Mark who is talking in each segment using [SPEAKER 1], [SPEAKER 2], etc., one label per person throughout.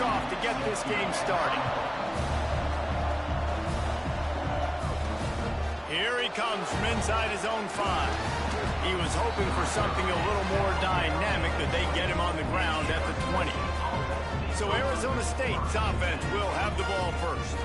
[SPEAKER 1] kickoff to get this game started. Here he comes from inside his own 5. He was hoping for something a little more dynamic, that they get him on the ground at the 20. So Arizona State's offense will have the ball first.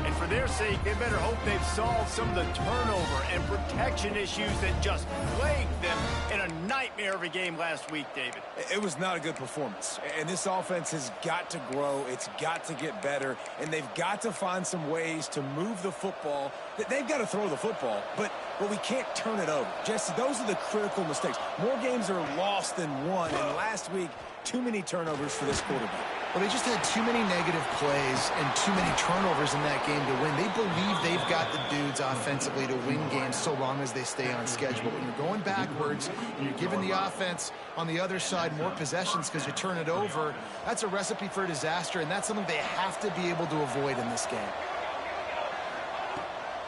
[SPEAKER 1] And for their sake, they better hope they've solved some of the turnover and protection issues that just plagued them in a nightmare of a game last week, David.
[SPEAKER 2] It was not a good performance. And this offense has got to grow. It's got to get better. And they've got to find some ways to move the football. They've got to throw the football, but we can't turn it over. Jesse, those are the critical mistakes. More games are lost than won. And last week, too many turnovers for this quarterback.
[SPEAKER 3] Well, they just had too many negative plays and too many turnovers in that game to win. They believe they've got the dudes offensively to win games so long as they stay on schedule. When you're going backwards and you're giving the offense on the other side more possessions because you turn it over, that's a recipe for disaster, and that's something they have to be able to avoid in this game.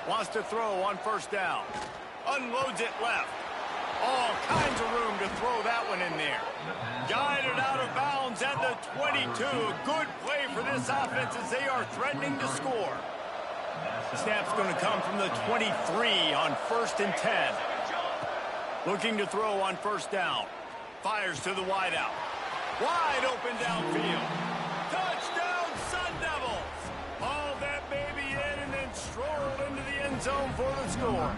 [SPEAKER 1] Wants to throw on first down. Unloads it left. All kinds of room to throw that one in there. Guided out of bounds at the 22. Good play for this offense as they are threatening to score. Snap's going to come from the 23 on 1st and 10. Looking to throw on first down. Fires to the wideout. Wide open downfield. Touchdown, Sun Devils! Haul that baby in and then stroll into the end zone for the score.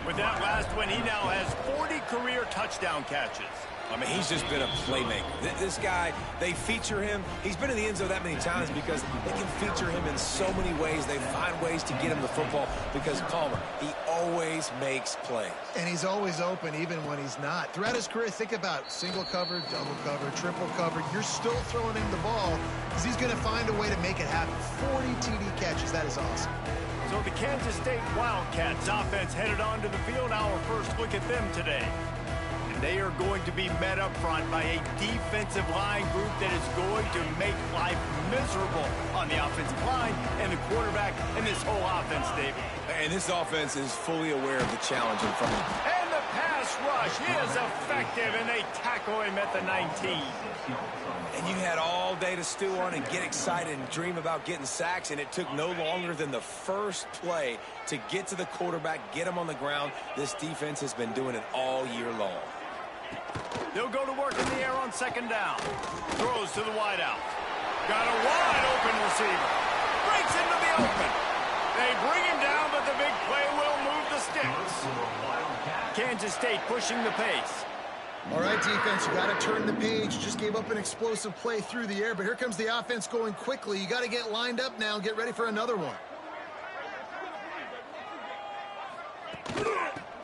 [SPEAKER 1] With that last one, he now has 40 career touchdown catches.
[SPEAKER 2] I mean, he's just been a playmaker. This guy, they feature him. He's been in the end zone that many times because they can feature him in so many ways. They find ways to get him the football because, Palmer, he always makes plays.
[SPEAKER 3] And he's always open even when he's not. Throughout his career, think about single cover, double cover, triple cover. You're still throwing him the ball because he's going to find a way to make it happen. 40 TD catches. That is awesome.
[SPEAKER 1] So the Kansas State Wildcats offense headed onto the field. Our first look at them today. And they are going to be met up front by a defensive line group that is going to make life miserable on the offensive line and the quarterback and this whole offense, David.
[SPEAKER 2] And this offense is fully aware of the challenge in front of them.
[SPEAKER 1] And the pass rush is effective, and they tackle him at the 19.
[SPEAKER 2] And you had all day to stew on and get excited and dream about getting sacks, and it took no longer than the first play to get to the quarterback, get him on the ground. This defense has been doing it all year long.
[SPEAKER 1] They'll go to work in the air on second down. Throws to the wideout. Got a wide open receiver. Breaks into the open. They bring him down, but the big play will move the sticks. Kansas State pushing the pace.
[SPEAKER 3] All right, defense, you got to turn the page. Just gave up an explosive play through the air, but here comes the offense going quickly. You got to get lined up now and get ready for another one.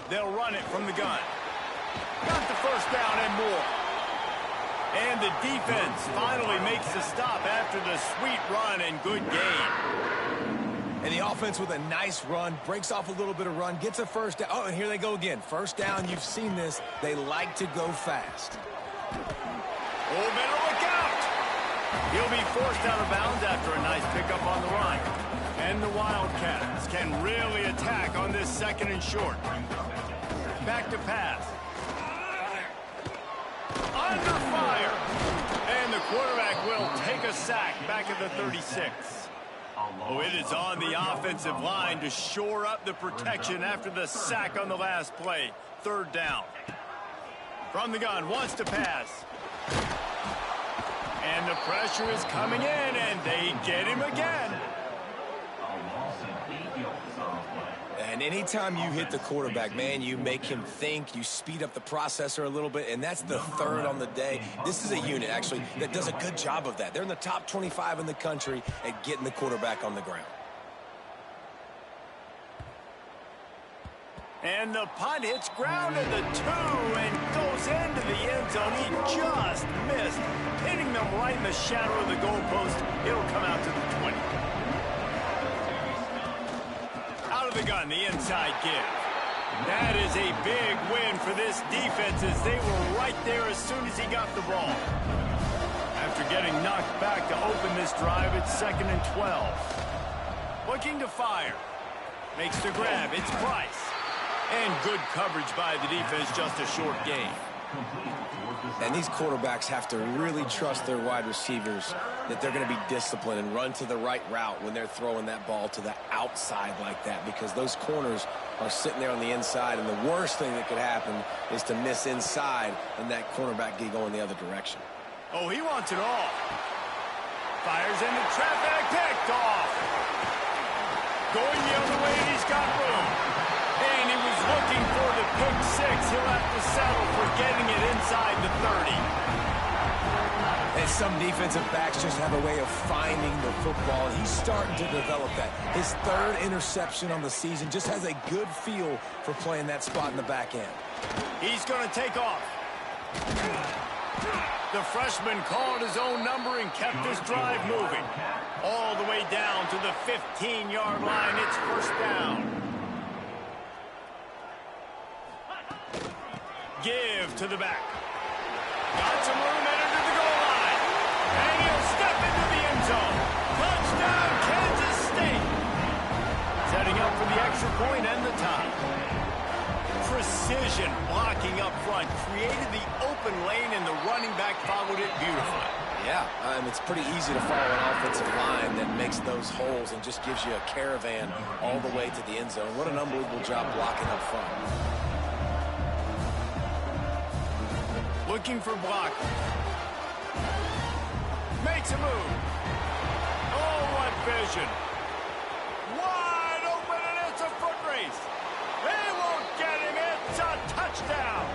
[SPEAKER 1] They'll run it from the gun. Got the first down and more. And the defense finally makes the stop after the sweet run and good game.
[SPEAKER 2] And the offense with a nice run, breaks off a little bit of run, gets a first down. Oh, and here they go again. First down, you've seen this. They like to go fast.
[SPEAKER 1] Oh, better look out. He'll be forced out of bounds after a nice pickup on the run. And the Wildcats can really attack on this second and short. Back to pass. Under fire. And the quarterback will take a sack back at the 36. Oh, it is on the offensive line to shore up the protection after the sack on the last play. Third down. From the gun, wants to pass. And the pressure is coming in, and they get him again.
[SPEAKER 2] And anytime you hit the quarterback, man, you make him think, you speed up the processor a little bit, and that's the third on the day. This is a unit, actually, that does a good job of that. They're in the top 25 in the country at getting the quarterback on the ground.
[SPEAKER 1] And the punt hits ground at the 2 and goes into the end zone. He just missed, hitting them right in the shadow of the goalpost. It'll come out to the 20. Out of the gun, the inside give. That is a big win for this defense as they were right there as soon as he got the ball. After getting knocked back to open this drive, it's 2nd and 12. Looking to fire. Makes the grab. It's Price. And good coverage by the defense, just a short gain.
[SPEAKER 2] And these quarterbacks have to really trust their wide receivers that they're going to be disciplined and run to the right route when they're throwing that ball to the outside like that, because those corners are sitting there on the inside, and the worst thing that could happen is to miss inside and that cornerback get going the other direction.
[SPEAKER 1] Oh, he wants it all. Fires into traffic, picked off. Going the other way, and he's got room. And he was looking for the pick six. He'll have to settle for getting it inside the 30.
[SPEAKER 2] And some defensive backs just have a way of finding the football, and he's starting to develop that. His third interception on the season, just has a good feel for playing that spot in the back end.
[SPEAKER 1] He's going to take off. The freshman called his own number and kept this drive moving. All the way down to the 15-yard line. It's first down. Give to the back. Got some room headed to the goal line. And he'll step into the end zone. Touchdown, Kansas State. Setting up for the extra point and the tie. Precision blocking up front. Created the open lane, and the running back followed it beautifully.
[SPEAKER 2] Yeah, it's pretty easy to follow an offensive line that makes those holes and just gives you a caravan all the way to the end zone. What an unbelievable job blocking up front.
[SPEAKER 1] Looking for block. Makes a move. Oh, what vision. Wide open, and it's a foot race. They won't get him. It's a touchdown.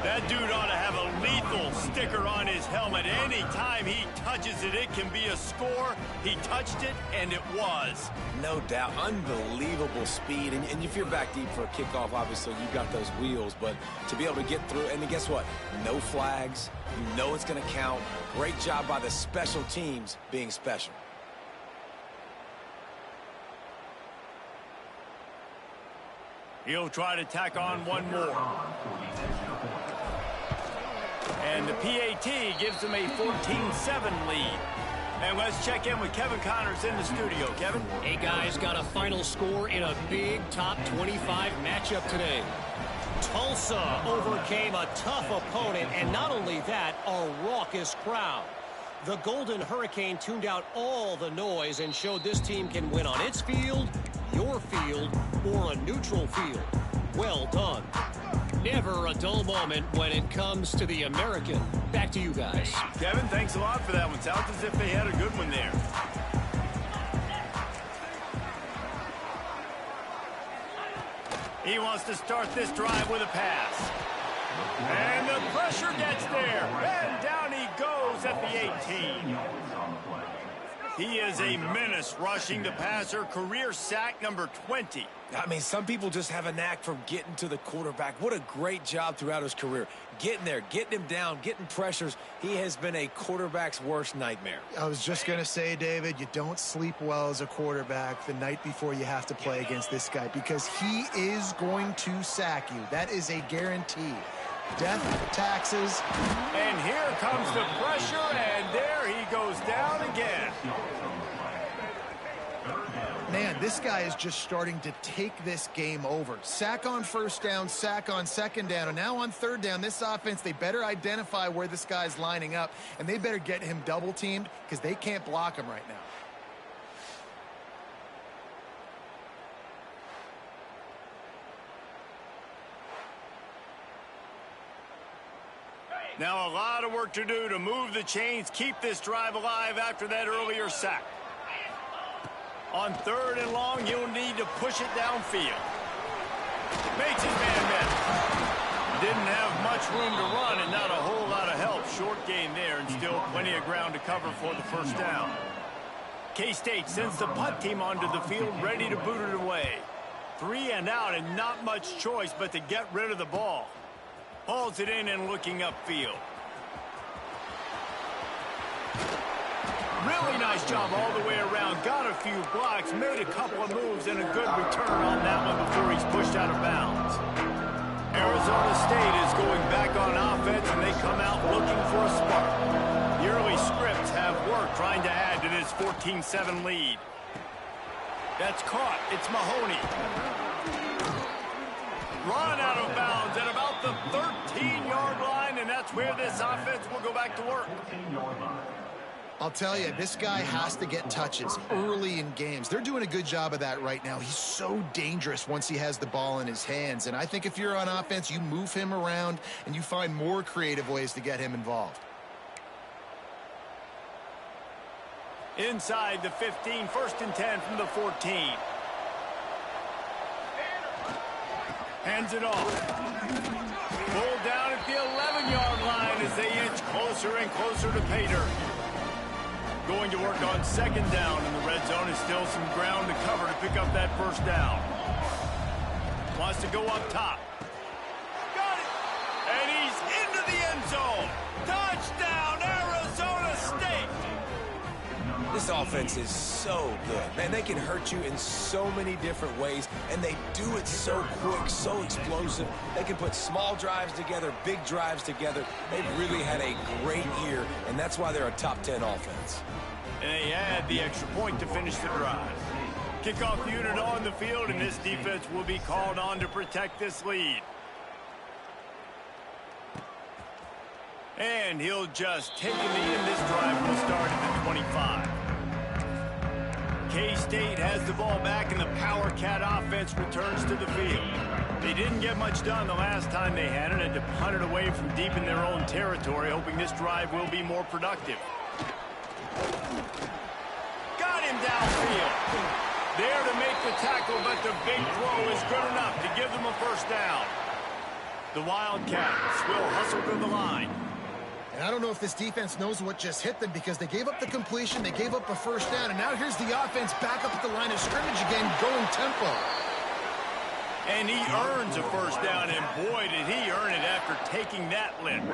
[SPEAKER 1] That dude ought to have a lethal sticker on his helmet. Anytime he touches it, it can be a score. He touched it, and it was.
[SPEAKER 2] No doubt. Unbelievable speed. And if you're back deep for a kickoff, obviously you got those wheels. But to be able to get through, and guess what? No flags. You know it's going to count. Great job by the special teams being special.
[SPEAKER 1] He'll try to tack on one more. And the PAT gives him a 14-7 lead. And let's check in with Kevin Connors in the studio. Kevin?
[SPEAKER 4] Hey, guys, got a final score in a big top 25 matchup today. Tulsa overcame a tough opponent, and not only that, a raucous crowd. The Golden Hurricane tuned out all the noise and showed this team can win on its field, your field, or a neutral field. Well done. Never a dull moment when it comes to the American. Back to you guys.
[SPEAKER 1] Kevin, thanks a lot for that one. Sounds as if they had a good one there. He wants to start this drive with a pass. And the pressure gets there. And down he goes at the 18. He is a menace rushing the passer. Career sack number 20.
[SPEAKER 2] I mean, some people just have a knack for getting to the quarterback. What a great job throughout his career. Getting there, getting him down, getting pressures. He has been a quarterback's worst nightmare.
[SPEAKER 3] I was just going to say, David, you don't sleep well as a quarterback the night before you have to play against this guy, because he is going to sack you. That is a guarantee. Death, taxes.
[SPEAKER 1] And here comes the pressure, and there he goes down again.
[SPEAKER 3] Man, this guy is just starting to take this game over. Sack on first down, sack on second down, and now on third down, this offense, they better identify where this guy's lining up, and they better get him double-teamed because they can't block him right now.
[SPEAKER 1] Now a lot of work to do to move the chains, keep this drive alive after that earlier sack. On third and long, you'll need to push it downfield. Makes his man miss. Didn't have much room to run and not a whole lot of help. Short gain there and still plenty of ground to cover for the first down. K-State sends the punt team onto the field, ready to boot it away. 3 and out and not much choice but to get rid of the ball. Hauls it in and looking upfield. Really nice job all the way around. Got a few blocks, made a couple of moves, and a good return on that one before he's pushed out of bounds. Arizona State is going back on offense, and they come out looking for a spark. The early scripts have worked trying to add to this 14-7 lead. That's caught. It's Mahoney. Run out of bounds at about the 13-yard line, and that's where this offense will go back to work.
[SPEAKER 3] I'll tell you, this guy has to get touches early in games. They're doing a good job of that right now. He's so dangerous once he has the ball in his hands. And I think if you're on offense, you move him around and you find more creative ways to get him involved.
[SPEAKER 1] Inside the 15, 1st and 10 from the 14. Hands it off. Pulled down at the 11-yard line as they inch closer and closer to pay dirt. Going to work on 2nd down, and the red zone is still some ground to cover to pick up that 1st down. Wants to go up top. Got it! And he's into the end zone. Touchdown, Arizona State!
[SPEAKER 2] This offense is so good. Man, they can hurt you in so many different ways, and they do it so quick, so explosive. They can put small drives together, big drives together. They've really had a great year, and that's why they're a top 10 offense.
[SPEAKER 1] And they add the extra point to finish the drive. Kickoff unit on the field, and this defense will be called on to protect this lead. And he'll just take the knee, and this drive will start at the 25. K-State has the ball back, and the Power Cat offense returns to the field. They didn't get much done the last time they had it, and to punt it away from deep in their own territory, hoping this drive will be more productive. Got him downfield. There to make the tackle, but the big throw is good enough to give them a 1st down. The Wildcats will hustle to the line.
[SPEAKER 3] And I don't know if this defense knows what just hit them because they gave up the completion, they gave up a 1st down, and now here's the offense back up at the line of scrimmage again, going tempo.
[SPEAKER 1] And he earns a 1st down, and boy, did he earn it after taking that lift.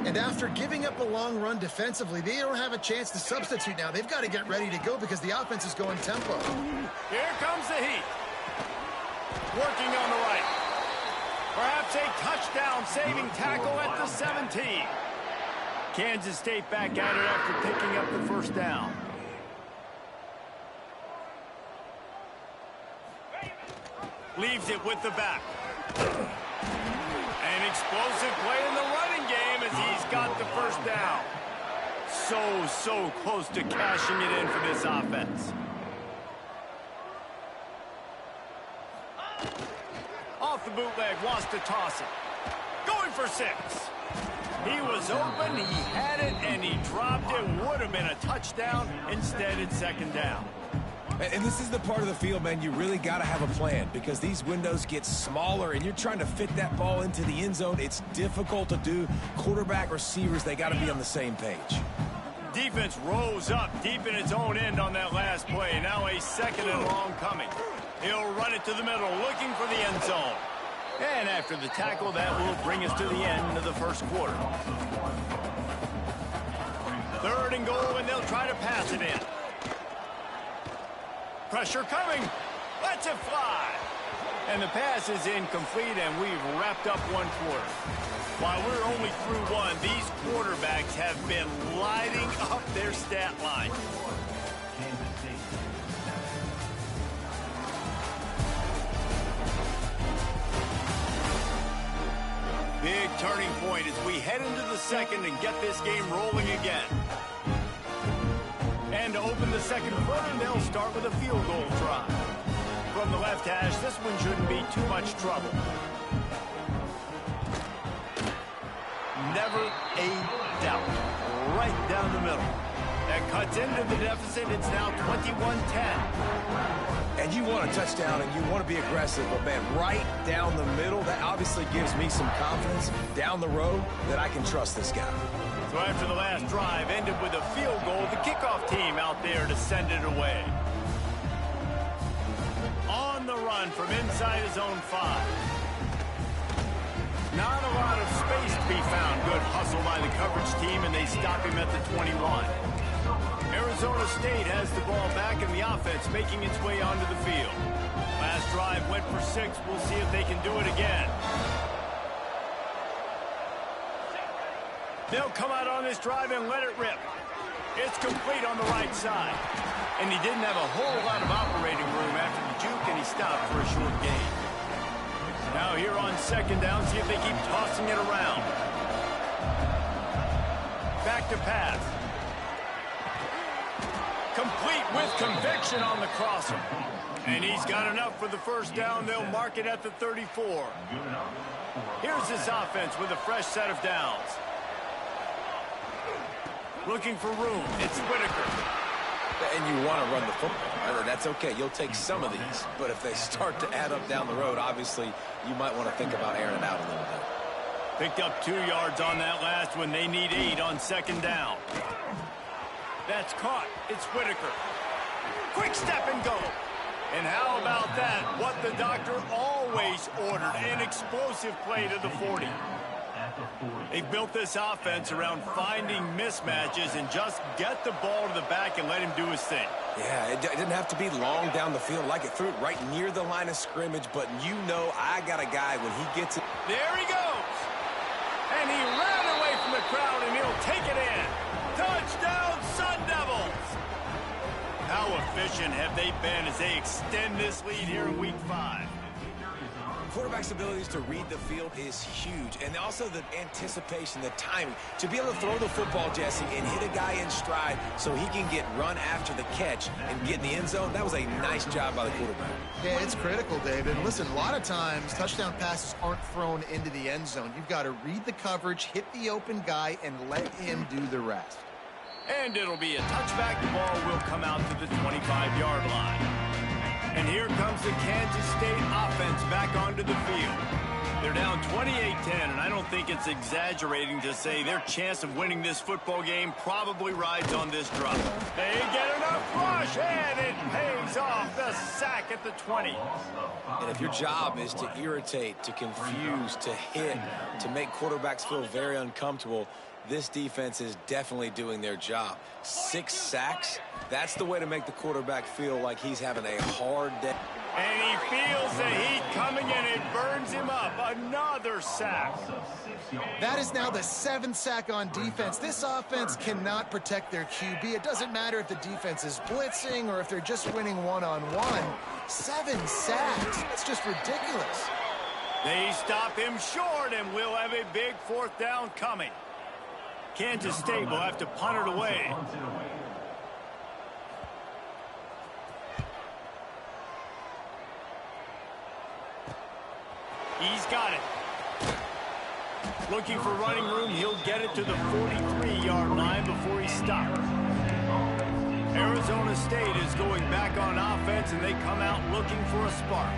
[SPEAKER 3] And after giving up a long run defensively, they don't have a chance to substitute now. They've got to get ready to go because the offense is going tempo.
[SPEAKER 1] Here comes the heat. Working on the right. Perhaps a touchdown-saving tackle at the 17. Kansas State back at it after picking up the 1st down. Leaves it with the back. An explosive play in the running game as he's got the 1st down. So close to cashing it in for this offense. Off the bootleg, wants to toss it. Going for 6. He was open, he had it, and he dropped it. Would have been a touchdown. Instead, it's 2nd down.
[SPEAKER 2] And this is the part of the field, man, you really got to have a plan because these windows get smaller and you're trying to fit that ball into the end zone. It's difficult to do. Quarterback, receivers, they got to be on the same page.
[SPEAKER 1] Defense rose up deep in its own end on that last play. Now a 2nd and long coming. He'll run it to the middle, looking for the end zone. And after the tackle, that will bring us to the end of the 1st quarter. 3rd and goal, and they'll try to pass it in. Pressure coming. Lets it fly. And the pass is incomplete, and we've wrapped up 1 quarter. While we're only through 1, these quarterbacks have been lighting up their stat line. Big turning point as we head into the 2nd and get this game rolling again. And to open the 2nd quarter, they'll start with a field goal try. From the left hash, this one shouldn't be too much trouble. Never a doubt. Right down the middle. That cuts into the deficit. It's now 21-10.
[SPEAKER 2] And you want a touchdown and you want to be aggressive, but man, right down the middle, that obviously gives me some confidence down the road that I can trust this guy.
[SPEAKER 1] So after the last drive ended with a field goal, the kickoff team out there to send it away. On the run from inside his own 5. Not a lot of space to be found. Good hustle by the coverage team, and they stop him at the 21. Arizona State has the ball back in the offense, making its way onto the field. Last drive went for 6. We'll see if they can do it again. They'll come out on this drive and let it rip. It's complete on the right side. And he didn't have a whole lot of operating room after the juke, and he stopped for a short gain. Now here on second down, see if they keep tossing it around. Back to pass. Complete with conviction on the crosser. And he's got enough for the first down. They'll mark it at the 34. Here's this offense with a fresh set of downs. Looking for room. It's Whitaker.
[SPEAKER 2] And you want to run the football. That's okay. You'll take some of these. But if they start to add up down the road, obviously, you might want to think about airing it out a little bit.
[SPEAKER 1] Picked up 2 yards on that last one. They need 8 on second down. That's caught. It's Whitaker. Quick step and go. And how about that? What the doctor always ordered. An explosive play to the 40. They've built this offense around finding mismatches and just get the ball to the back and let him do his thing.
[SPEAKER 2] Yeah, it didn't have to be long down the field. Like it threw it right near the line of scrimmage, but you know I got a guy when he gets it.
[SPEAKER 1] There he goes. And he ran away from the crowd, and he'll take it in. Touchdown, Sun Devils! How efficient have they been as they extend this lead here in Week 5?
[SPEAKER 2] Quarterback's abilities to read the field is huge, and also the anticipation, the timing. To be able to throw the football, Jesse, and hit a guy in stride so he can get run after the catch and get in the end zone, that was a nice job by the quarterback.
[SPEAKER 3] Yeah, it's critical, David. And listen, a lot of times touchdown passes aren't thrown into the end zone. You've got to read the coverage, hit the open guy, and let him do the rest.
[SPEAKER 1] And it'll be a touchback. The ball will come out to the 25-yard line. And here comes the Kansas State offense back onto the field. They're down 28-10, and I don't think it's exaggerating to say their chance of winning this football game probably rides on this drop. They get enough rush, and it pays off. The sack at the 20.
[SPEAKER 2] And if your job is to irritate, to confuse, to hit, to make quarterbacks feel very uncomfortable, this defense is definitely doing their job. 6 sacks, that's the way to make the quarterback feel like he's having a hard day.
[SPEAKER 1] And he feels the heat coming in. It burns him up. Another sack.
[SPEAKER 3] That is now the 7th sack on defense. This offense cannot protect their QB. It doesn't matter if the defense is blitzing or if they're just winning one-on-one. 7 sacks. That's just ridiculous.
[SPEAKER 1] They stop him short, and we'll have a big 4th down coming. Kansas State will have to punt it away. He's got it. Looking for running room. He'll get it to the 43-yard line before he stops. Arizona State is going back on offense, and they come out looking for a spark.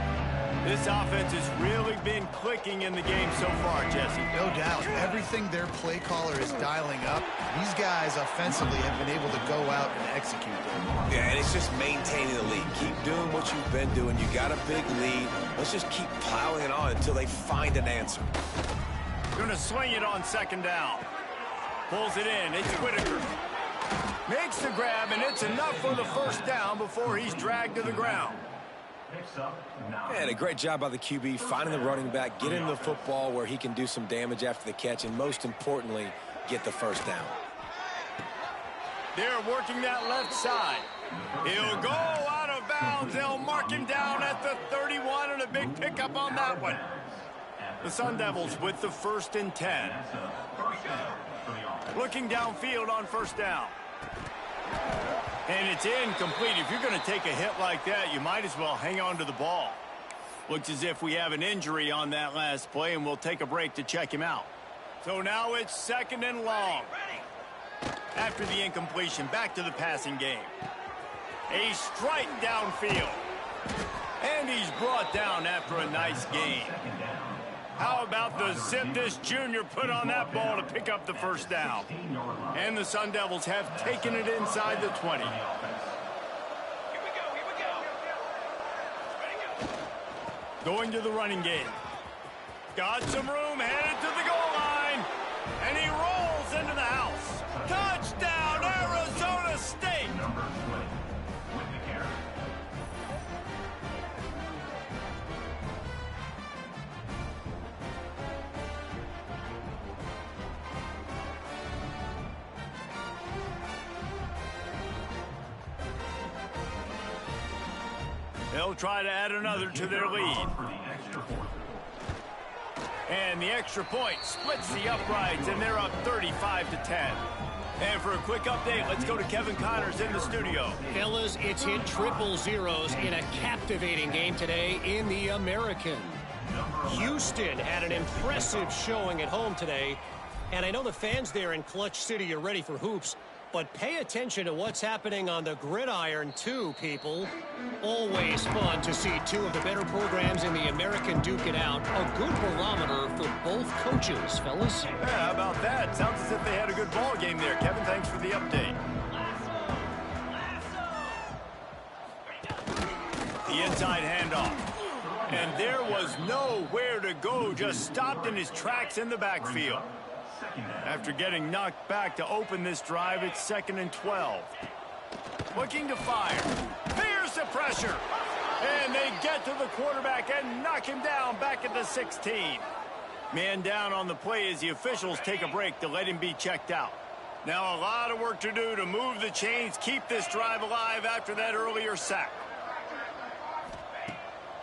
[SPEAKER 1] This offense has really been clicking in the game so far, Jesse.
[SPEAKER 3] No doubt. Everything their play caller is dialing up, these guys offensively have been able to go out and execute them.
[SPEAKER 2] Yeah, and it's just maintaining the lead. Keep doing what you've been doing. You got a big lead. Let's just keep plowing it on until they find an answer.
[SPEAKER 1] Going to swing it on second down. Pulls it in. It's Whitaker. Makes the grab, and it's enough for the first down before he's dragged to the ground.
[SPEAKER 2] And a great job by the QB finding the running back, getting the football where he can do some damage after the catch, and most importantly, get the first down.
[SPEAKER 1] They're working that left side. He'll go out of bounds. They'll mark him down at the 31, and a big pickup on that one. The Sun Devils with the 1st and 10. Looking downfield on first down. And it's incomplete. If you're going to take a hit like that, you might as well hang on to the ball. Looks as if we have an injury on that last play, and we'll take a break to check him out. So now it's 2nd and long. After the incompletion, back to the passing game. A strike downfield. And he's brought down after a nice gain. How about the zip this junior put on that ball to pick up the first down? And the Sun Devils have taken it inside the 20. Going to the running game. Got some room, headed to the goal line. And he rolls into the house. Touchdown, Arizona State! They'll try to add another to their lead. And the extra point splits the uprights, and they're up 35-10. And for a quick update, let's go to Kevin Connors in the studio.
[SPEAKER 4] Fellas, it's hit triple zeros in a captivating game today in the American. Houston had an impressive showing at home today. And I know the fans there in Clutch City are ready for hoops, but pay attention to what's happening on the gridiron too, people. Always fun to see two of the better programs in the American duke it out. A good barometer for both coaches, fellas.
[SPEAKER 1] Yeah, how about that? Sounds as if they had a good ball game there. Kevin, thanks for the update. The inside handoff. And there was nowhere to go, just stopped in his tracks in the backfield. After getting knocked back to open this drive, it's 2nd and 12. Looking to fire. Fears the pressure. And they get to the quarterback and knock him down back at the 16. Man down on the play as the officials take a break to let him be checked out. Now a lot of work to do to move the chains, keep this drive alive after that earlier sack.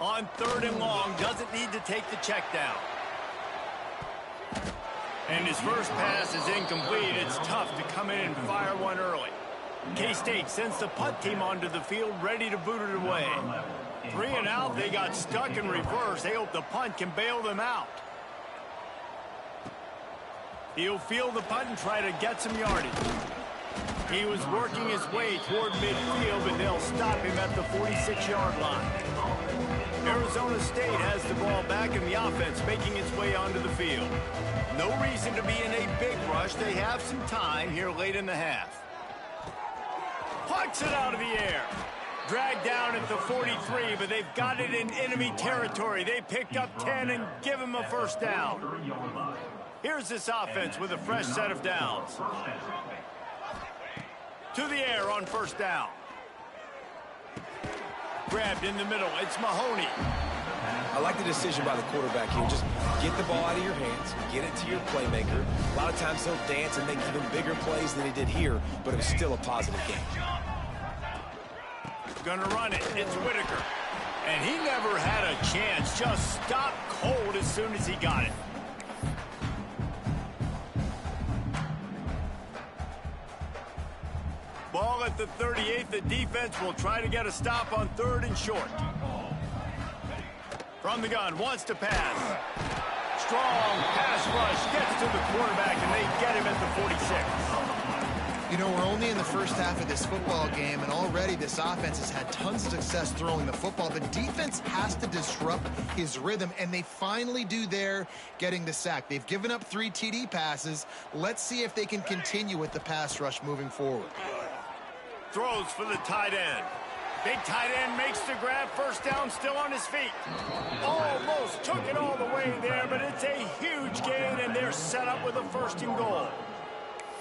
[SPEAKER 1] On 3rd and long, doesn't need to take the check down. And his first pass is incomplete. It's tough to come in and fire one early. K-State sends the punt team onto the field, ready to boot it away. 3 and out, they got stuck in reverse. They hope the punt can bail them out. He'll field the punt and try to get some yardage. He was working his way toward midfield, but they'll stop him at the 46-yard line. Arizona State has the ball back in the offense, making its way onto the field. No reason to be in a big rush. They have some time here late in the half. Plucks it out of the air. Dragged down at the 43, but they've got it in enemy territory. They picked up 10 and give him a first down. Here's this offense with a fresh set of downs. To the air on first down. Grabbed in the middle. It's Mahoney.
[SPEAKER 2] I like the decision by the quarterback here. Just get the ball out of your hands, get it to your playmaker. A lot of times he'll dance and make even bigger plays than he did here, but it was still a positive game.
[SPEAKER 1] Gonna run it. It's Whitaker. And he never had a chance. Just stopped cold as soon as he got it. Ball at the 38. The defense will try to get a stop on 3rd and short. From the gun, wants to pass. Strong pass rush, gets to the quarterback, and they get him at the 46.
[SPEAKER 3] You know, we're only in the first half of this football game, and already this offense has had tons of success throwing the football. The defense has to disrupt his rhythm, and they finally do there, getting the sack. They've given up 3 TD passes. Let's see if they can continue with the pass rush moving forward.
[SPEAKER 1] Throws for the tight end. Big tight end makes the grab. First down, still on his feet. Almost took it all the way there, but it's a huge gain, and they're set up with a 1st and goal.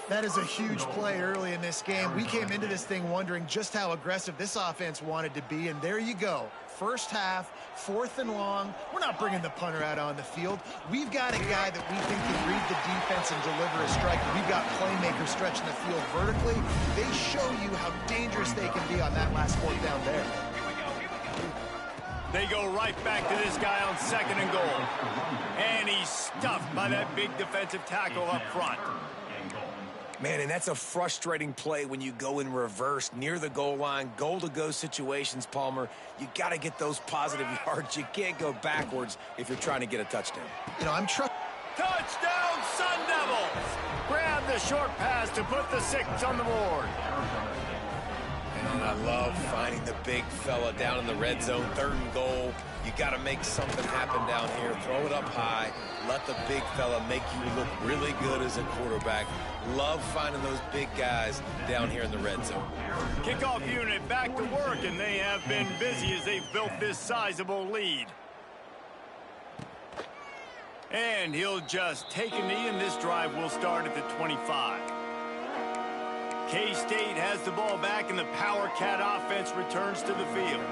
[SPEAKER 3] That is a huge play early in this game. We came into this thing wondering just how aggressive this offense wanted to be, and there you go. First half, 4th and long. We're not bringing the punter out on the field. We've got a guy that we think can read the defense and deliver a strike. We've got playmakers stretching the field vertically. They show you how dangerous they can be on that last 4th down there.
[SPEAKER 1] They go right back to this guy on 2nd and goal. And he's stuffed by that big defensive tackle up front.
[SPEAKER 2] Man, and that's a frustrating play when you go in reverse near the goal line, goal-to-go situations, Palmer. You got to get those positive yards. You can't go backwards if you're trying to get a touchdown.
[SPEAKER 3] You know,
[SPEAKER 1] Touchdown, Sun Devils! Grab the short pass to put the 6 on the board.
[SPEAKER 2] And I love finding the big fella down in the red zone, 3rd and goal. You got to make something happen down here. Throw it up high. Let the big fella make you look really good as a quarterback. Love finding those big guys down here in the red zone.
[SPEAKER 1] Kickoff unit back to work, and they have been busy as they've built this sizable lead. And he'll just take a knee, and this drive will start at the 25. K-State has the ball back, and the Power Cat offense returns to the field.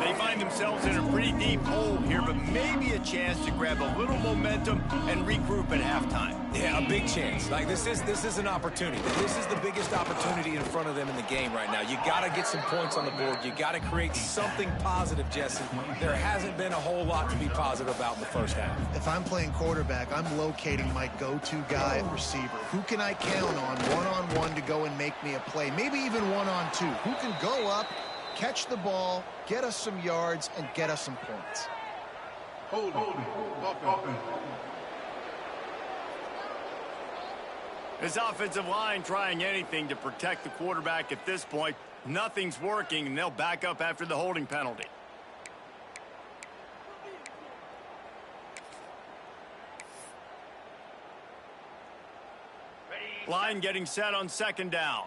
[SPEAKER 1] They find themselves in a pretty deep hole here, but maybe a chance to grab a little momentum and regroup at halftime.
[SPEAKER 2] Yeah, a big chance. Like, this is an opportunity. This is the biggest opportunity in front of them in the game right now. You got to get some points on the board. You got to create something positive, Jesse. There hasn't been a whole lot to be positive about in the first half.
[SPEAKER 3] If I'm playing quarterback, I'm locating my go-to guy at receiver. Who can I count on one-on-one to go and make me a play? Maybe even one-on-two. Who can go up, catch the ball, get us some yards, and get us some points?
[SPEAKER 5] Hold it.
[SPEAKER 1] This offensive line trying anything to protect the quarterback at this point. Nothing's working, and they'll back up after the holding penalty. Line getting set on second down.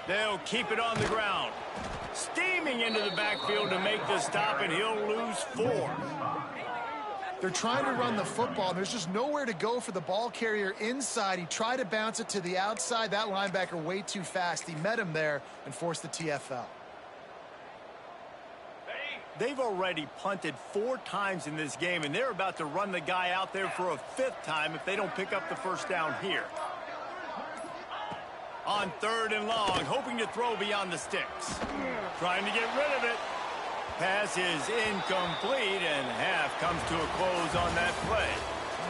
[SPEAKER 1] They'll keep it on the ground. Steaming into the backfield to make the stop, and he'll lose 4.
[SPEAKER 3] They're trying to run the football. There's just nowhere to go for the ball carrier inside. He tried to bounce it to the outside. That linebacker way too fast. He met him there and forced the TFL.
[SPEAKER 1] They've already punted 4 times in this game, and they're about to run the guy out there for a 5th time if they don't pick up the first down here. On 3rd and long, hoping to throw beyond the sticks. Trying to get rid of it. Pass is incomplete, and half comes to a close on that play.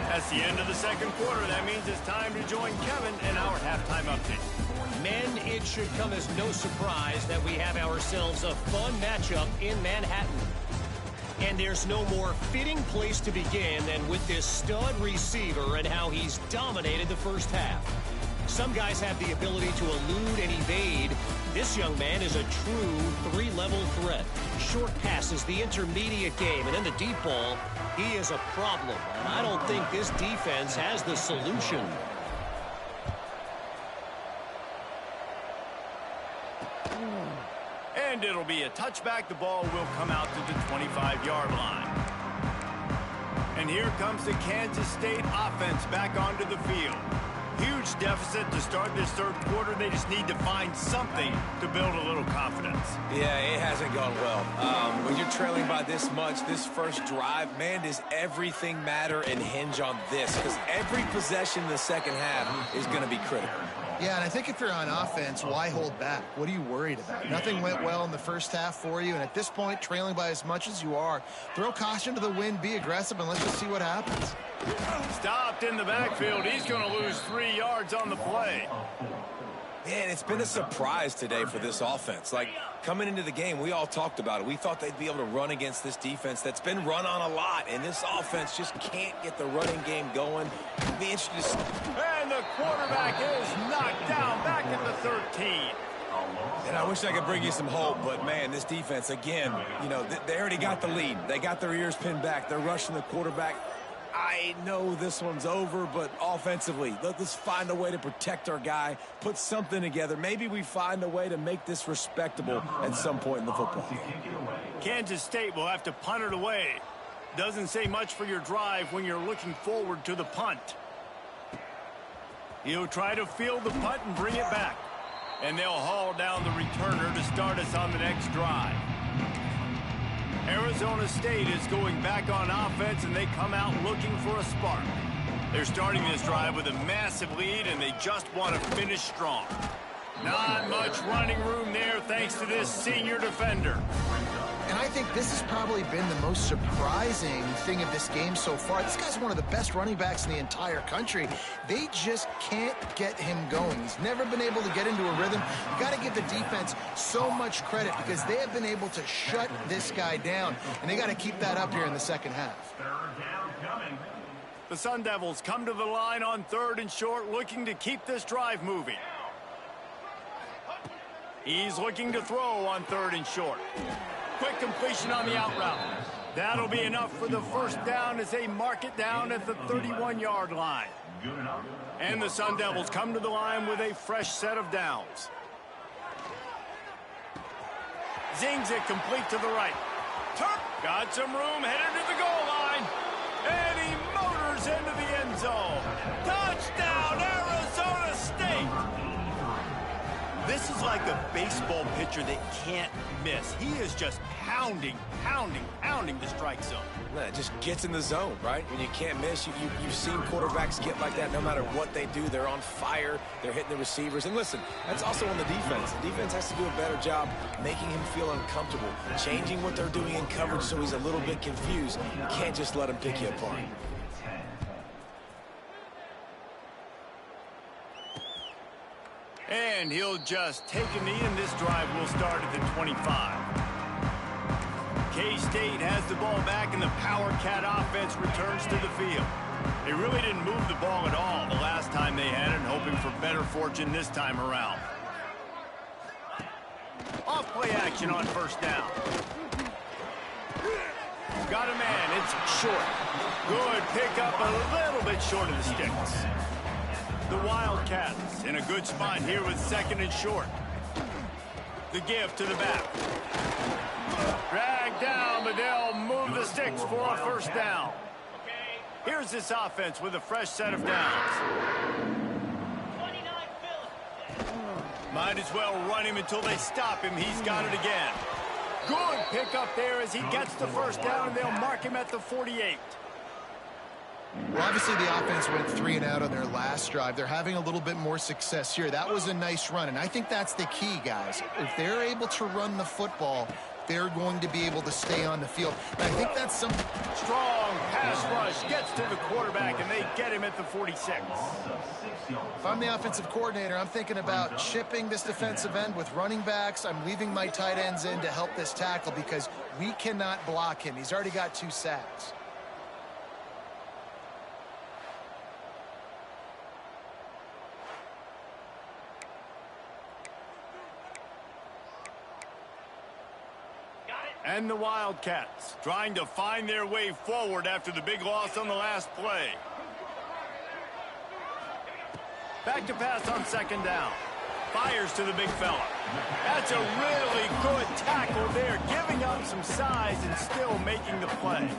[SPEAKER 1] That's the end of the second quarter. That means it's time to join Kevin in our halftime update.
[SPEAKER 4] Men, it should come as no surprise that we have ourselves a fun matchup in Manhattan. And there's no more fitting place to begin than with this stud receiver and how he's dominated the first half. Some guys have the ability to elude and evade. This young man is a true 3-level threat. Short passes, the intermediate game, and then the deep ball. He is a problem, and I don't think this defense has the solution.
[SPEAKER 1] And it'll be a touchback. The ball will come out to the 25-yard line. And here comes the Kansas State offense back onto the field. Huge deficit to start this third quarter. They just need to find something to build a little confidence.
[SPEAKER 2] Yeah, it hasn't gone well. When you're trailing by this much, this first drive, man, does everything matter and hinge on this? Because every possession in the second half is going to be critical.
[SPEAKER 3] Yeah, and I think if you're on offense, why hold back? What are you worried about? Nothing went well in the first half for you, and at this point, trailing by as much as you are, throw caution to the wind, be aggressive, and let's just see what happens.
[SPEAKER 1] Stopped in the backfield. He's going to lose 3 yards on the play.
[SPEAKER 2] Man, it's been a surprise today for this offense. Like, coming into the game, we all talked about it. We thought they'd be able to run against this defense that's been run on a lot, and this offense just can't get the running game going. It'll be interesting to see.
[SPEAKER 1] And the quarterback is knocked down back at the 13.
[SPEAKER 2] And I wish I could bring you some hope, but, man, this defense, again, you know, they already got the lead. They got their ears pinned back. They're rushing the quarterback. I know this one's over, but offensively, let's find a way to protect our guy, put something together. Maybe we find a way to make this respectable at some point in the football game.
[SPEAKER 1] Kansas State will have to punt it away. Doesn't say much for your drive when you're looking forward to the punt. He'll try to field the punt and bring it back. And they'll haul down the returner to start us on the next drive. Arizona State is going back on offense, and they come out looking for a spark. They're starting this drive with a massive lead, and they just want to finish strong. Not much running room there thanks to this senior defender.
[SPEAKER 3] And I think this has probably been the most surprising thing of this game so far. This guy's one of the best running backs in the entire country. They just can't get him going. He's never been able to get into a rhythm. You got to give the defense so much credit because they have been able to shut this guy down, and they got to keep that up here in the second half.
[SPEAKER 1] The Sun Devils come to the line on 3rd and short, looking to keep this drive moving. He's looking to throw on 3rd and short. Quick completion on the out route. That'll be enough for the first down as they mark it down at the 31-yard line. And the Sun Devils come to the line with a fresh set of downs. Zings it complete to the right. Got some room, headed to the goal line. And he motors into the end zone. Touchdown, Arizona State! This This is like a baseball pitcher that can't miss. He is just pounding the strike zone.
[SPEAKER 2] No, it just gets in the zone, right? When you can't miss, you've seen quarterbacks get like that no matter what they do. They're on fire. They're hitting the receivers. And listen, that's also on the defense. The defense has to do a better job making him feel uncomfortable, changing what they're doing in coverage so he's a little bit confused. You can't just let him pick you apart.
[SPEAKER 1] And he'll just take a knee, and this drive will start at the 25. K-State has the ball back, and the Power Cat offense returns to the field. They really didn't move the ball at all the last time they had it, and hoping for better fortune this time around. Off-play action on first down. Got a man. It's short. Good pickup, a little bit short of the sticks. The Wildcats in a good spot here with second and short. The give to the back. Dragged down, but they'll move the sticks for a first down. Here's this offense with a fresh set of downs. Might as well run him until they stop him. He's got it again. Good pickup there as he gets the first down, and they'll mark him at the 48.
[SPEAKER 3] Well, obviously the offense went 3 and out on their last drive. They're having a little bit more success here. That was a nice run, and I think that's the key, guys. If they're able to run the football, they're going to be able to stay on the field. And I think that's some
[SPEAKER 1] strong pass rush gets to the quarterback, and they get him at the 46.
[SPEAKER 3] If I'm the offensive coordinator, I'm thinking about chipping this defensive end with running backs. I'm leaving my tight ends in to help this tackle because we cannot block him. He's already got 2 sacks.
[SPEAKER 1] And the Wildcats trying to find their way forward after the big loss on the last play. Back to pass on second down. Fires to the big fella. That's a really good tackle there, giving up some size and still making the play.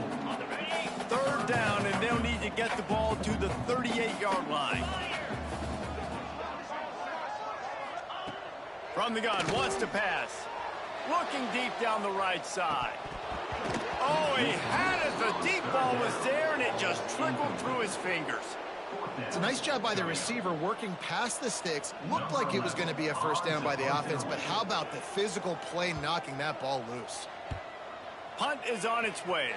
[SPEAKER 1] Third down, and they'll need to get the ball to the 38-yard line. From the gun, wants to pass. Looking deep down the right side. Oh, he had it. The deep ball was there, and it just trickled through his fingers.
[SPEAKER 3] It's a nice job by the receiver working past the sticks. Looked like it was going to be a first down by the offense, but how about the physical play knocking that ball loose?
[SPEAKER 1] Punt is on its way,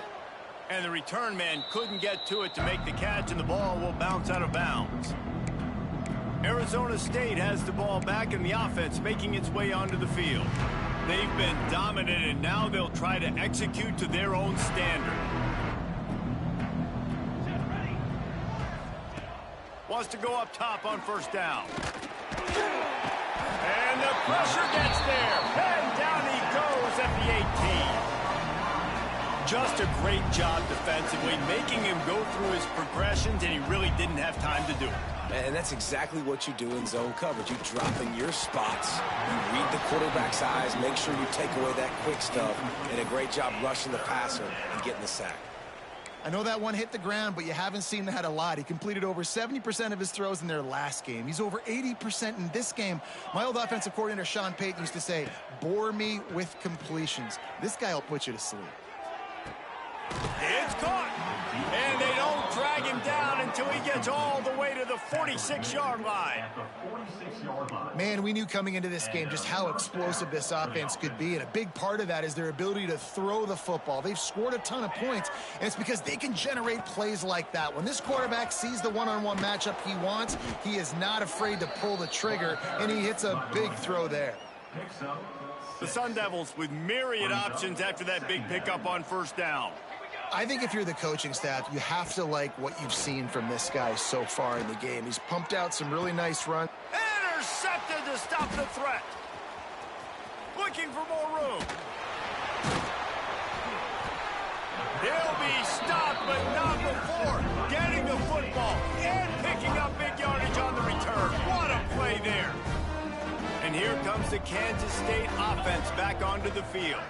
[SPEAKER 1] and the return man couldn't get to it to make the catch, and the ball will bounce out of bounds. Arizona State has the ball back, and the offense making its way onto the field. They've been dominant, and now they'll try to execute to their own standard. Wants to go up top on first down. And the pressure gets there. And down he goes at the 18. Just a great job defensively, making him go through his progressions, and he really didn't have time to do it.
[SPEAKER 2] And that's exactly what you do in zone coverage. You drop in your spots, you read the quarterback's eyes, make sure you take away that quick stuff, and a great job rushing the passer and getting the sack.
[SPEAKER 3] I know that one hit the ground, but you haven't seen that a lot. He completed over 70% of his throws in their last game. He's over 80% in this game. My old offensive coordinator, Sean Payton, used to say, bore me with completions. This guy will put you to sleep.
[SPEAKER 1] It's caught. And they don't drag him down until he gets all the way to the 46-yard line.
[SPEAKER 3] Man, we knew coming into this game just how explosive this offense could be, and a big part of that is their ability to throw the football. They've scored a ton of points, and it's because they can generate plays like that. When this quarterback sees the one-on-one matchup he wants, he is not afraid to pull the trigger, and he hits a big throw there.
[SPEAKER 1] The Sun Devils with myriad options after that big pickup on first down.
[SPEAKER 3] I think if you're the coaching staff, you have to like what you've seen from this guy so far in the game. He's pumped out some really nice runs.
[SPEAKER 1] Intercepted to stop the threat. Looking for more room. He'll be stopped, but not before getting the football and picking up big yardage on the return. What a play there. And here comes the Kansas State offense back onto the field.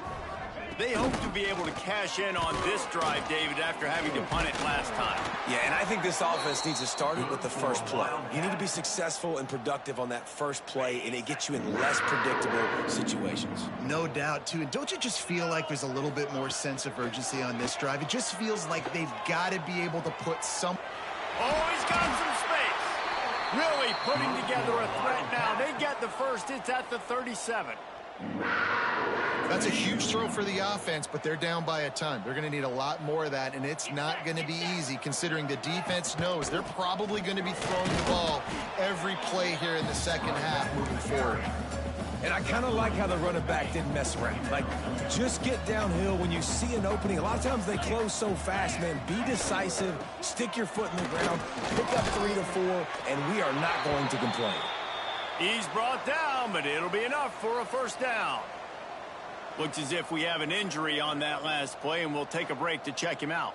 [SPEAKER 1] They hope to be able to cash in on this drive, David, after having to punt it last time.
[SPEAKER 2] Yeah, and I think this offense needs to start it with the first play. You need to be successful and productive on that first play, and it gets you in less predictable situations.
[SPEAKER 3] No doubt, too. And don't you just feel like there's a little bit more sense of urgency on this drive? It just feels like they've got to be able to put some...
[SPEAKER 1] Oh, he's got some space. Really putting together a threat now. They get the first. It's at the 37.
[SPEAKER 3] That's a huge throw for the offense, but they're down by a ton. They're going to need a lot more of that, and it's not going to be easy considering the defense knows they're probably going to be throwing the ball every play here in the second half moving forward.
[SPEAKER 2] And I kind of like how the running back didn't mess around. Like, just get downhill when you see an opening. A lot of times they close so fast, man. Be decisive, stick your foot in the ground, pick up 3 to 4, and we are not going to complain.
[SPEAKER 1] He's brought down, but it'll be enough for a first down. Looks as if we have an injury on that last play, and we'll take a break to check him out.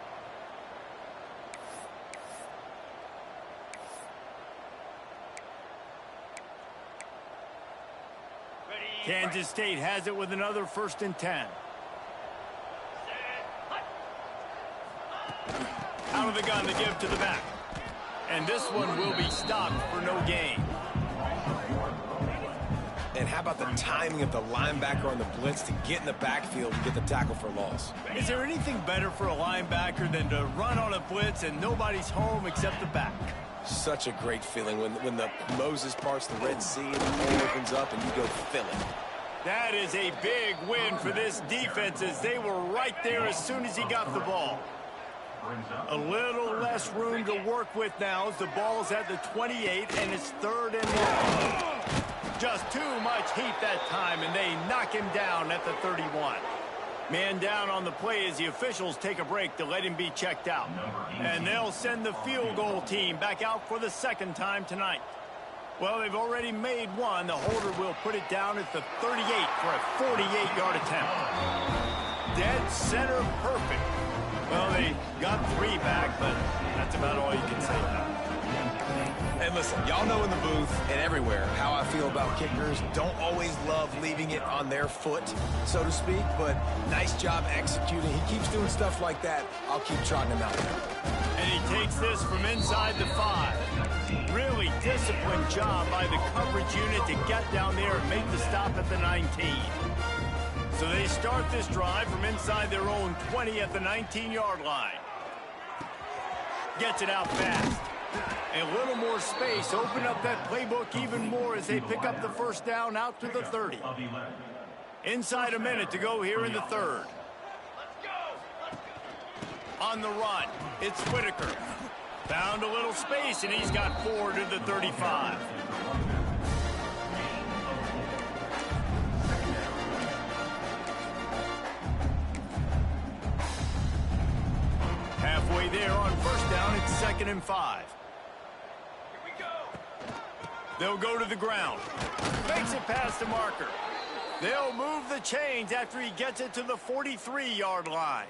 [SPEAKER 1] Kansas State has it with another 1st and 10. Out of the gun to give to the back. And this one will be stopped for no gain.
[SPEAKER 2] And how about the timing of the linebacker on the blitz to get in the backfield and get the tackle for loss?
[SPEAKER 1] Is there anything better for a linebacker than to run on a blitz and nobody's home except the back?
[SPEAKER 2] Such a great feeling when the Moses parts the Red Sea and the hole opens up and you go fill it.
[SPEAKER 1] That is a big win for this defense as they were right there as soon as he got the ball. A little less room to work with now as the ball's at the 28 and it's 3rd and long. Just too much heat that time, and they knock him down at the 31. Man down on the play as the officials take a break to let him be checked out. And they'll send the field goal team back out for the 2nd time tonight. Well, they've already made one. The holder will put it down at the 38 for a 48-yard attempt. Dead center perfect. Well, they got 3 back, but that's about all you can say about it.
[SPEAKER 2] And listen, y'all know in the booth and everywhere how I feel about kickers. Don't always love leaving it on their foot, so to speak, but nice job executing. He keeps doing stuff like that. I'll keep trotting him out there.
[SPEAKER 1] And he takes this from inside the 5. Really disciplined job by the coverage unit to get down there and make the stop at the 19. So they start this drive from inside their own 20 at the 19-yard line. Gets it out fast. A little more space. Open up that playbook even more as they pick up the first down out to the 30. Inside a minute to go here in the 3rd. On the run, it's Whitaker. Found a little space, and he's got 4 to the 35. Halfway there on first down, it's 2nd and 5. They'll go to the ground. Makes it past the marker. They'll move the chains after he gets it to the 43-yard line.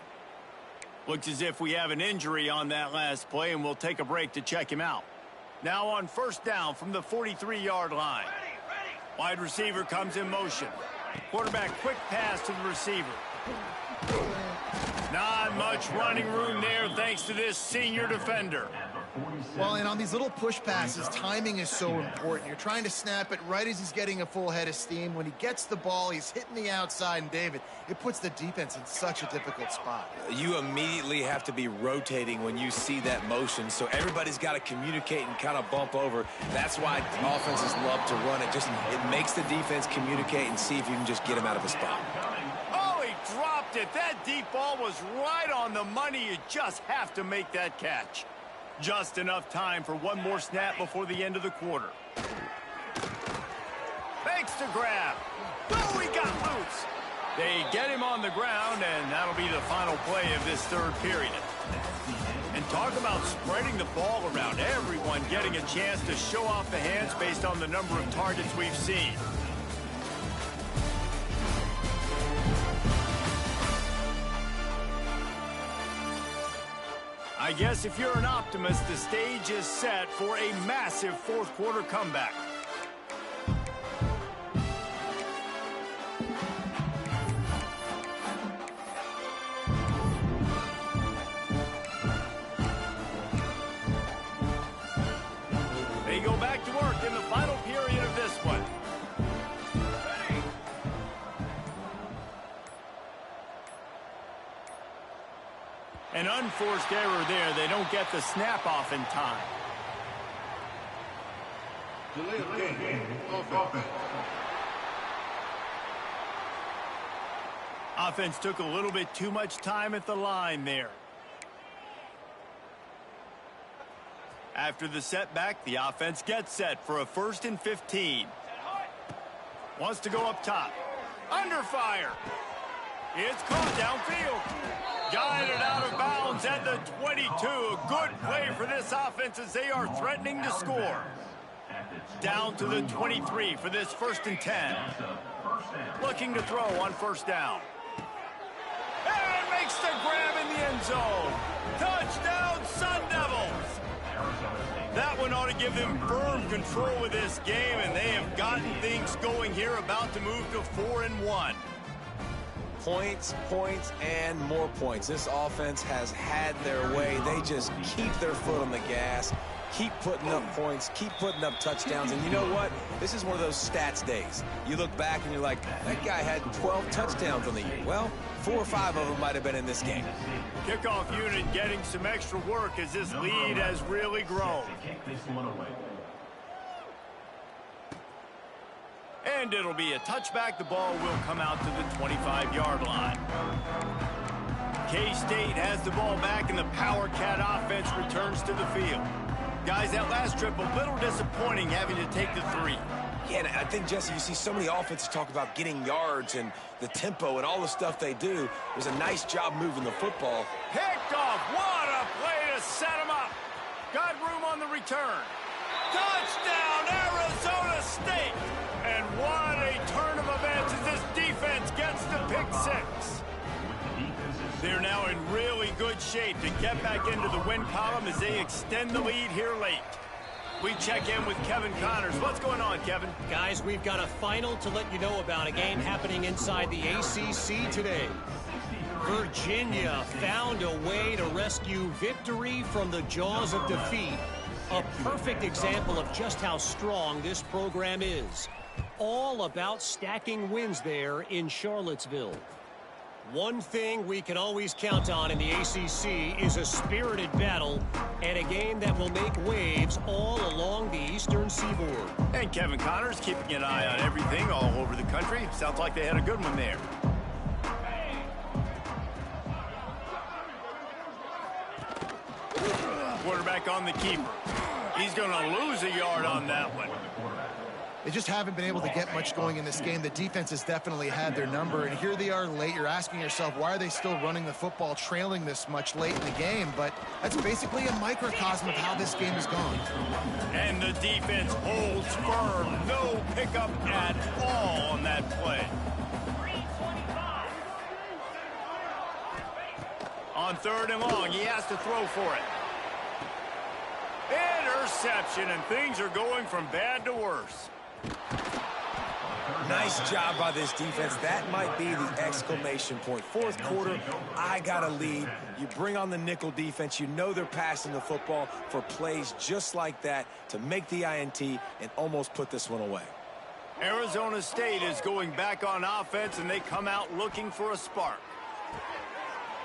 [SPEAKER 1] Looks as if we have an injury on that last play, and we'll take a break to check him out. Now on first down from the 43-yard line. Wide receiver comes in motion. Quarterback quick pass to the receiver. Not much running room there thanks to this senior defender.
[SPEAKER 3] Well, and on these little push passes, timing is so important. You're trying to snap it right as he's getting a full head of steam. When he gets the ball, he's hitting the outside, and David, it puts the defense in such a difficult spot.
[SPEAKER 2] You immediately have to be rotating when you see that motion, so everybody's got to communicate and kind of bump over. That's why offenses love to run it. It makes the defense communicate and see if you can just get him out of a spot.
[SPEAKER 1] Oh, he dropped it. That deep ball was right on the money. You just have to make that catch. Just enough time for one more snap before the end of the quarter. Fakes to grab. Oh, he got loose. They get him on the ground, and that'll be the final play of this 3rd period. And talk about spreading the ball around. Everyone getting a chance to show off the hands based on the number of targets we've seen. I guess if you're an optimist, the stage is set for a massive 4th quarter comeback. forced error there. They don't get the snap off in time.
[SPEAKER 5] Delay of game. Offense.
[SPEAKER 1] Offense took a little bit too much time at the line there. After the setback, the offense gets set for a 1st and 15. Wants to go up top. Under fire. It's caught downfield. Guided out of bounds at the 22. A good play for this offense as they are threatening to score. Down to the 23 for this 1st and 10. Looking to throw on 1st down. And makes the grab in the end zone. Touchdown, Sun Devils. That one ought to give them firm control of this game, and they have gotten things going here, about to move to 4-1.
[SPEAKER 2] Points, points, and more points. This offense has had their way. They just keep their foot on the gas, keep putting up points, keep putting up touchdowns. And you know what? This is one of those stats days. You look back and you're like, that guy had 12 touchdowns on the year. Well, 4 or 5 of them might have been in this game.
[SPEAKER 1] Kickoff unit getting some extra work as this lead has really grown. And it'll be a touchback. The ball will come out to the 25-yard line. K-State has the ball back, and the Power Cat offense returns to the field. Guys, that last trip, a little disappointing having to take the 3.
[SPEAKER 2] Yeah, and I think, Jesse, you see so many offenses talk about getting yards and the tempo and all the stuff they do. It was a nice job moving the football.
[SPEAKER 1] Picked off. What a play to set him up. Got room on the return. Touchdown, Arizona State. And what a turn of events as this defense gets the pick 6. They're now in really good shape to get back into the win column as they extend the lead here late. We check in with Kevin Connors. What's going on, Kevin?
[SPEAKER 4] Guys, we've got a final to let you know about, a game happening inside the ACC today. Virginia found a way to rescue victory from the jaws of defeat. A perfect example of just how strong this program is. All about stacking wins there in Charlottesville. One thing we can always count on in the ACC is a spirited battle and a game that will make waves all along the Eastern Seaboard.
[SPEAKER 1] And Kevin Connors keeping an eye on everything all over the country. Sounds like they had a good one there. Quarterback on the keeper. He's going to lose a yard on that one.
[SPEAKER 3] They just haven't been able to get much going in this game. The defense has definitely had their number, and here they are late. You're asking yourself, why are they still running the football, trailing this much late in the game? But that's basically a microcosm of how this game has gone.
[SPEAKER 1] And the defense holds firm. No pickup at all on that play. On 3rd and long, he has to throw for it. Interception, and things are going from bad to worse.
[SPEAKER 2] Nice job by this defense. That might be the exclamation point. 4th quarter, I got a lead. You bring on the nickel defense. You know they're passing the football for plays just like that to make the INT and almost put this one away.
[SPEAKER 1] Arizona State is going back on offense, and they come out looking for a spark.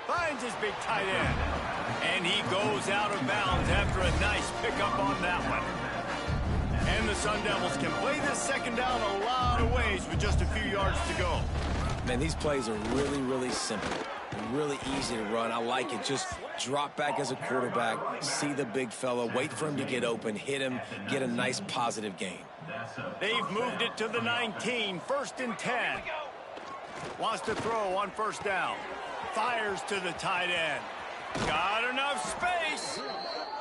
[SPEAKER 1] Finds his big tight end. And he goes out of bounds after a nice pickup on that one. And the Sun Devils can play this second down a lot of ways with just a few yards to go.
[SPEAKER 2] Man, these plays are really, really simple. Really easy to run. I like it. Just drop back as a quarterback, see the big fella, wait for him to get open, hit him, get a nice positive gain.
[SPEAKER 1] They've moved it to the 19, 1st and 10. Wants to throw on 1st down. Fires to the tight end. Got enough space.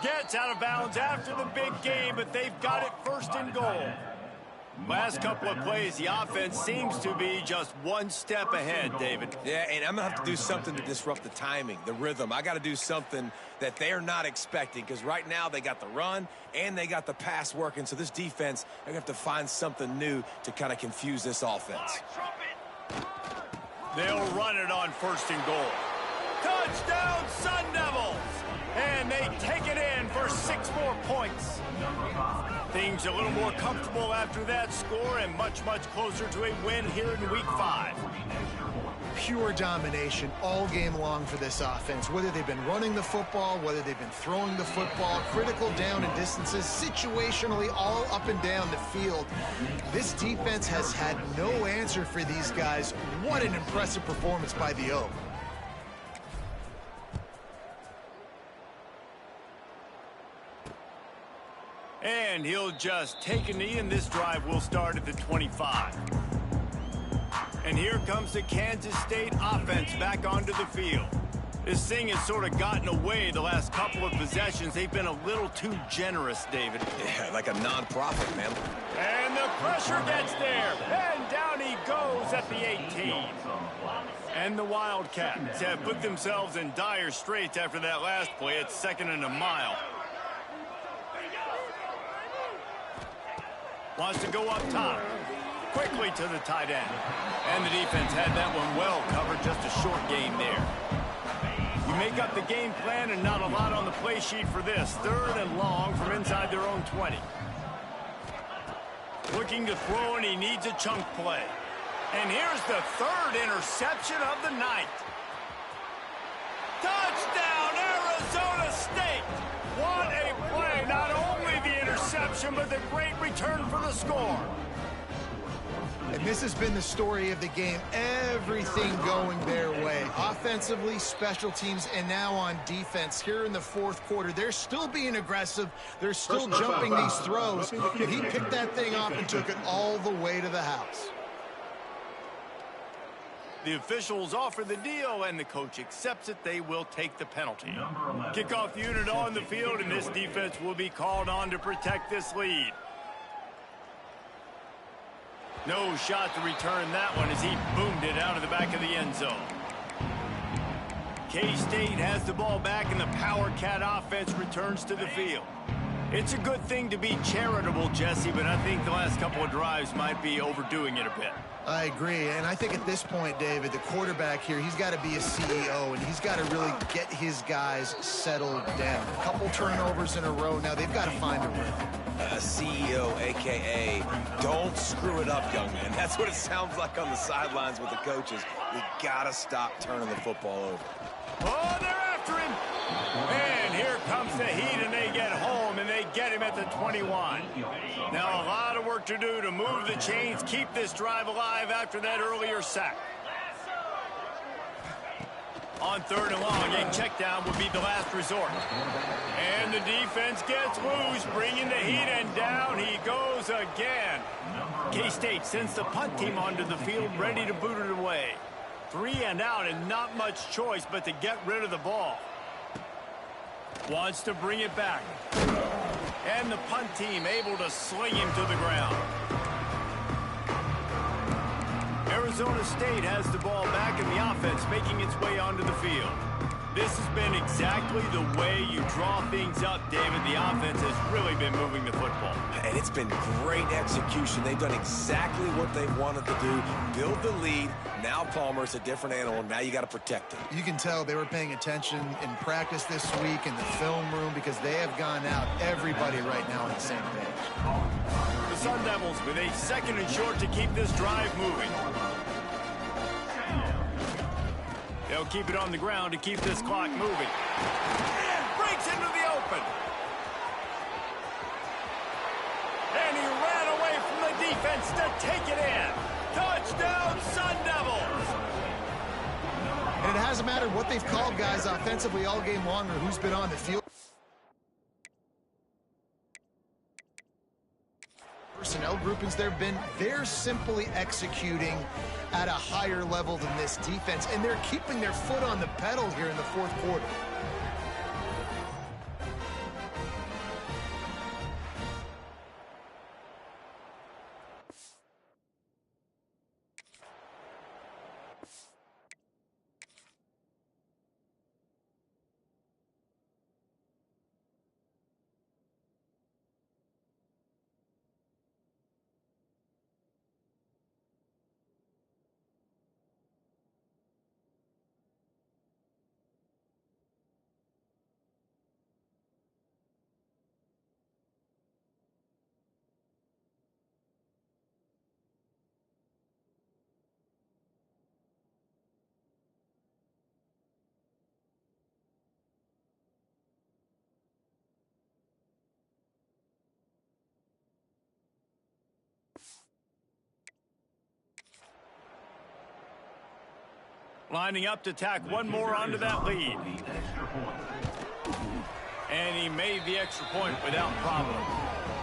[SPEAKER 1] Gets out of bounds after the big game, but they've got it 1st and goal. Last couple of plays, the offense seems to be just one step ahead, David.
[SPEAKER 2] Yeah, and I'm going to have to do something to disrupt the timing, the rhythm. I got to do something that they're not expecting, because right now they got the run and they got the pass working. So this defense, they're going to have to find something new to kind of confuse this offense.
[SPEAKER 1] They'll run it on 1st and goal. Touchdown, Sun Devils! And they take it in for 6 more points. Things a little more comfortable after that score and much, much closer to a win here in Week 5.
[SPEAKER 3] pure domination all game long for this offense. Whether they've been running the football, whether they've been throwing the football, critical down and distances, situationally all up and down the field. This defense has had no answer for these guys. What an impressive performance by the O.
[SPEAKER 1] And he'll just take a knee, and this drive will start at the 25. And here comes the Kansas State offense back onto the field. This thing has sort of gotten away the last couple of possessions. They've been a little too generous, David.
[SPEAKER 2] Yeah, like a non-profit, man.
[SPEAKER 1] And the pressure gets there. And down he goes at the 18. And the Wildcats have put themselves in dire straits after that last play. It's 2nd and a mile. Wants to go up top. Quickly to the tight end. And the defense had that one well covered. Just a short gain there. You make up the game plan and not a lot on the play sheet for this. 3rd and long from inside their own 20. Looking to throw, and he needs a chunk play. And here's the 3rd interception of the night. Touchdown, Arizona State! What a play! Not only the interception, but the great return for the score.
[SPEAKER 3] And this has been the story of the game. Everything going their way. Offensively, special teams, and now on defense. Here in the 4th quarter, they're still being aggressive. They're still jumping these throws. And he picked that thing off and took it all the way to the house.
[SPEAKER 1] The officials offer the deal, and the coach accepts it. They will take the penalty. Kickoff unit on the field, and this defense will be called on to protect this lead. No shot to return that one as he boomed it out of the back of the end zone. K-State has the ball back, and the Power Cat offense returns to the field. It's a good thing to be charitable, Jesse, but I think the last couple of drives might be overdoing it a bit.
[SPEAKER 3] I agree, and I think at this point, David, the quarterback here, he's got to be a CEO, and he's got to really get his guys settled down. A couple turnovers in a row. Now they've got to find a rhythm.
[SPEAKER 2] CEO, a.k.a. don't screw it up, young man. That's what it sounds like on the sidelines with the coaches. We got to stop turning the football over.
[SPEAKER 1] Oh, they're after him. And here comes the heat, and they get home, and they get him at the 21. Now a lot of work to do to move the chains, keep this drive alive after that earlier sack. On 3rd and long, a check down would be the last resort. And the defense gets loose, bringing the heat, and down he goes again. K-State sends the punt team onto the field, ready to boot it away. 3 and out, and not much choice but to get rid of the ball. Wants to bring it back. And the punt team able to sling him to the ground. Arizona State has the ball back, and the offense making its way onto the field. This has been exactly the way you draw things up, David. The offense has really been moving the football.
[SPEAKER 2] And it's been great execution. They've done exactly what they wanted to do. Build the lead. Now Palmer's a different animal. Now you got to protect him.
[SPEAKER 3] You can tell they were paying attention in practice this week in the film room because they have gone out, everybody right now on the same page.
[SPEAKER 1] The Sun Devils with a 2nd and short to keep this drive moving. They'll keep it on the ground to keep this clock moving. And breaks into the open. And he ran away from the defense to take it in. Touchdown, Sun Devils!
[SPEAKER 3] And it hasn't mattered what they've called guys offensively all game long or who's been on the field. Personnel groupings there have been, they're simply executing at a higher level than this defense, and they're keeping their foot on the pedal here in the 4th quarter.
[SPEAKER 1] Lining up to tack one more onto that lead. And he made the extra point without problem.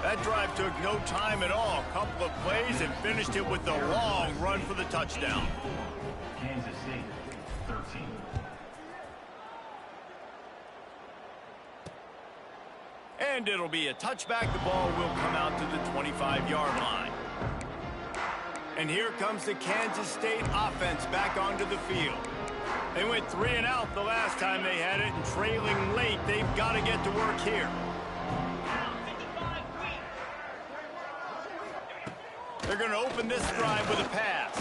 [SPEAKER 1] That drive took no time at all. A couple of plays and finished it with the long run for the touchdown.
[SPEAKER 6] Kansas State, 13.
[SPEAKER 1] And it'll be a touchback. The ball will come out to the 25-yard line. And here comes the Kansas State offense back onto the field. They went 3 and out the last time they had it, and trailing late, they've got to get to work here. They're going to open this drive with a pass.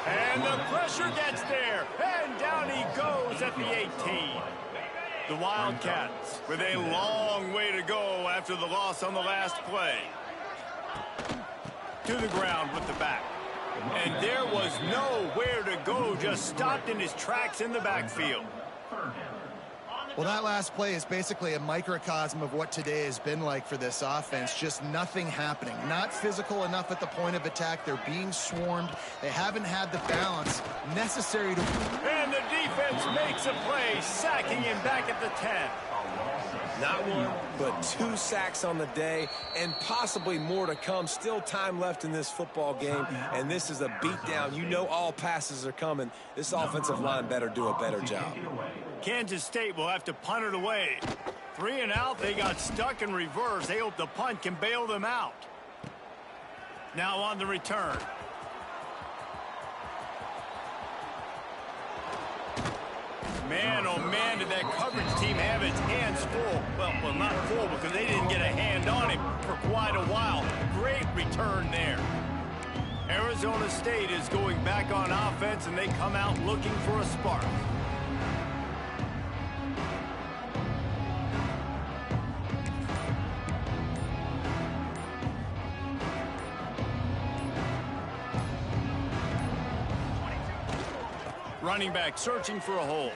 [SPEAKER 1] And the pressure gets there, and down he goes at the 18. The Wildcats with a long way to go after the loss on the last play. To the ground with the back. And there was nowhere to go, just stopped in his tracks in the backfield.
[SPEAKER 3] Well, that last play is basically a microcosm of what today has been like for this offense. Just nothing happening. Not physical enough at the point of attack. They're being swarmed. They haven't had the balance necessary to...
[SPEAKER 1] And the defense makes a play, sacking him back at the 10.
[SPEAKER 2] Not one, but 2 sacks on the day, and possibly more to come. Still time left in this football game, and this is a beatdown. You know all passes are coming. This offensive line better do a better job.
[SPEAKER 1] Kansas State will have to punt it away. 3 and out, they got stuck in reverse. They hope the punt can bail them out. Now on the return. Man, oh man, did that coverage team have its hands full. Well, not full because they didn't get a hand on him for quite a while. Great return there. Arizona State is going back on offense, and they come out looking for a spark. Running back searching for a hole.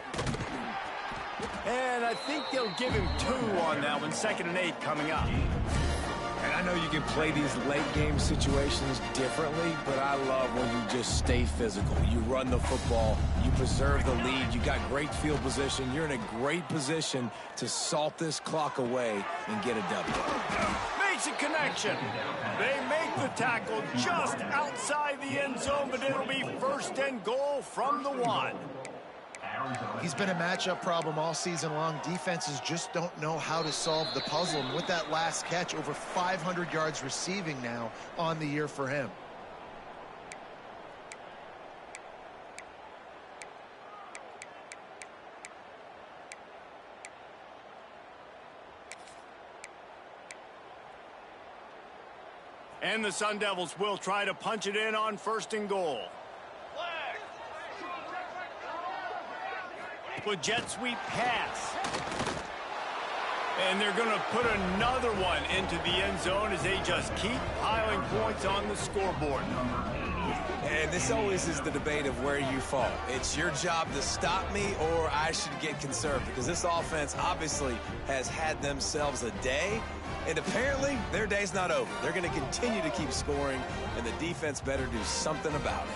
[SPEAKER 1] And I think they'll give him 2 on that one. 2nd and 8 coming up.
[SPEAKER 2] And I know you can play these late game situations differently, but I love when you just stay physical. You run the football, you preserve the lead, you got great field position, you're in a great position to salt this clock away and get a W.
[SPEAKER 1] Makes a connection. They make the tackle just outside the end zone, but it'll be 1st and goal from the 1.
[SPEAKER 3] He's been a matchup problem all season long. Defenses just don't know how to solve the puzzle. And with that last catch, over 500 yards receiving now on the year for him.
[SPEAKER 1] And the Sun Devils will try to punch it in on 1st and goal. With jet sweep pass. And they're going to put another one into the end zone as they just keep piling points on the scoreboard.
[SPEAKER 2] And this always is the debate of where you fall. It's your job to stop me, or I should get conservative, because this offense obviously has had themselves a day, and apparently their day's not over. They're going to continue to keep scoring, and the defense better do something about it.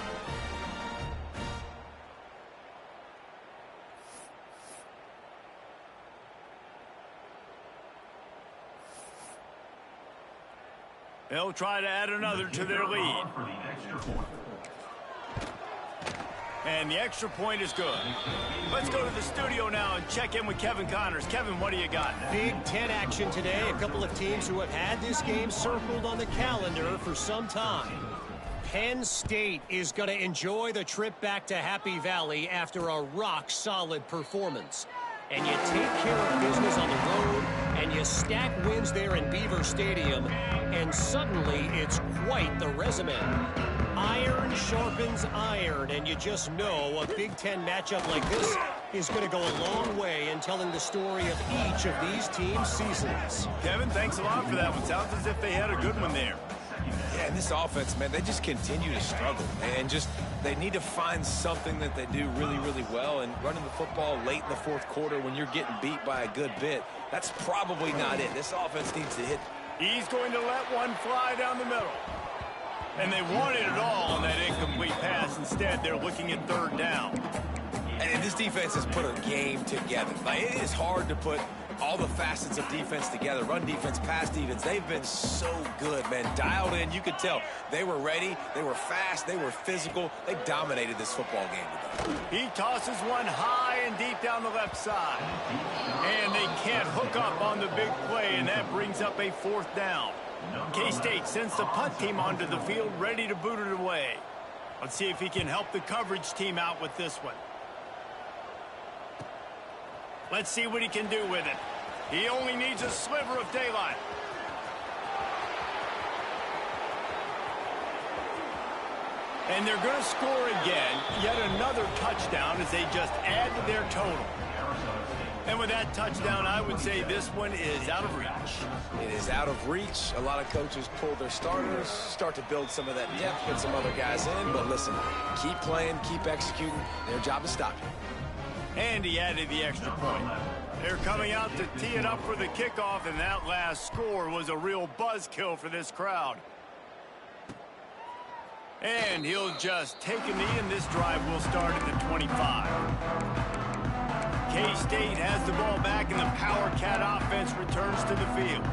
[SPEAKER 1] They'll try to add another to their lead. And the extra point is good. Let's go to the studio now and check in with Kevin Connors. Kevin, what do you got?
[SPEAKER 4] Big Ten action today. A couple of teams who have had this game circled on the calendar for some time. Penn State is going to enjoy the trip back to Happy Valley after a rock-solid performance. And you take care of business on the road, and you stack wins there in Beaver Stadium, and suddenly it's quite the resume. Iron sharpens iron, and you just know a Big Ten matchup like this is going to go a long way in telling the story of each of these teams' seasons.
[SPEAKER 1] Kevin, thanks a lot for that one. Sounds as if they had a good one there.
[SPEAKER 2] Yeah, and this offense, man, they just continue to struggle. And just, they need to find something that they do really, really well. And running the football late in the 4th quarter when you're getting beat by a good bit, that's probably not it. This offense needs to hit.
[SPEAKER 1] He's going to let one fly down the middle. And they wanted it all on that incomplete pass. Instead, they're looking at third down.
[SPEAKER 2] And this defense has put a game together. Like, it is hard to put all the facets of defense together. Run defense, pass defense. They've been so good, man. Dialed in. You could tell they were ready. They were fast. They were physical. They dominated this football game today.
[SPEAKER 1] He tosses one high and deep down the left side. And they can't hook up on the big play, and that brings up a fourth down. K-State sends the punt team onto the field, ready to boot it away. Let's see if he can help the coverage team out with this one. Let's see what he can do with it. He only needs a sliver of daylight. And they're going to score again. Yet another touchdown as they just add to their total. And with that touchdown, I would say this one is out of reach.
[SPEAKER 2] It is out of reach. A lot of coaches pull their starters, start to build some of that depth, get some other guys in. But listen, keep playing, keep executing. Their job is stop you.
[SPEAKER 1] And he added the extra point. They're coming out to tee it up for the kickoff, and that last score was a real buzzkill for this crowd. And he'll just take a knee, and this drive will start at the 25. K-State has the ball back, and the Power Cat offense returns to the field.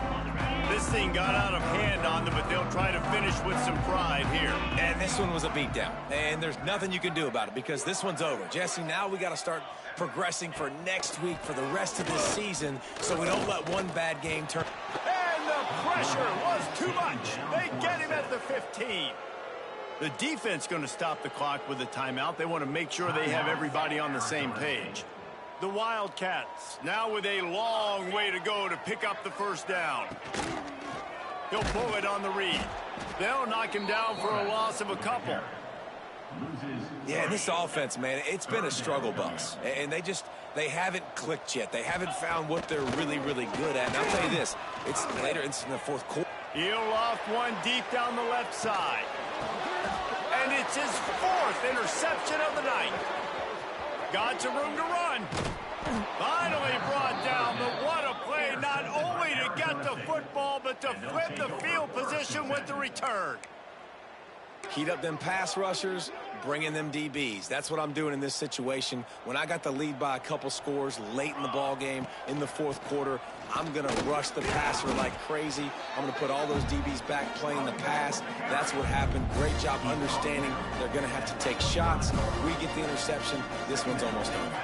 [SPEAKER 1] This thing got out of hand on them, but they'll try to finish with some pride here.
[SPEAKER 2] And this one was a beatdown, and there's nothing you can do about it because this one's over. Jesse, now we got to start progressing for next week, for the rest of this season, so we don't let one bad game turn.
[SPEAKER 1] And the pressure was too much. They get him at the 15. The defense going to stop the clock with a timeout. They want to make sure they have everybody on the same page. The Wildcats now with a long way to go to pick up the first down. He'll pull it on the read. They'll knock him down for a loss of a couple.
[SPEAKER 2] Yeah, this offense, man, it's been a struggle bus. And they haven't clicked yet. They haven't found what they're really, really good at. And I'll tell you this, it's later in the fourth quarter.
[SPEAKER 1] He'll loft one deep down the left side. And it's his fourth interception of the night. Got some room to run. Finally brought down, but what a play, not only to get the football, but to flip the field position with the return.
[SPEAKER 2] Heat up them pass rushers, bring in them DBs. That's what I'm doing in this situation. When I got the lead by a couple scores late in the ball game in the fourth quarter, I'm going to rush the passer like crazy. I'm going to put all those DBs back playing the pass. That's what happened. Great job understanding they're going to have to take shots. We get the interception. This one's almost over.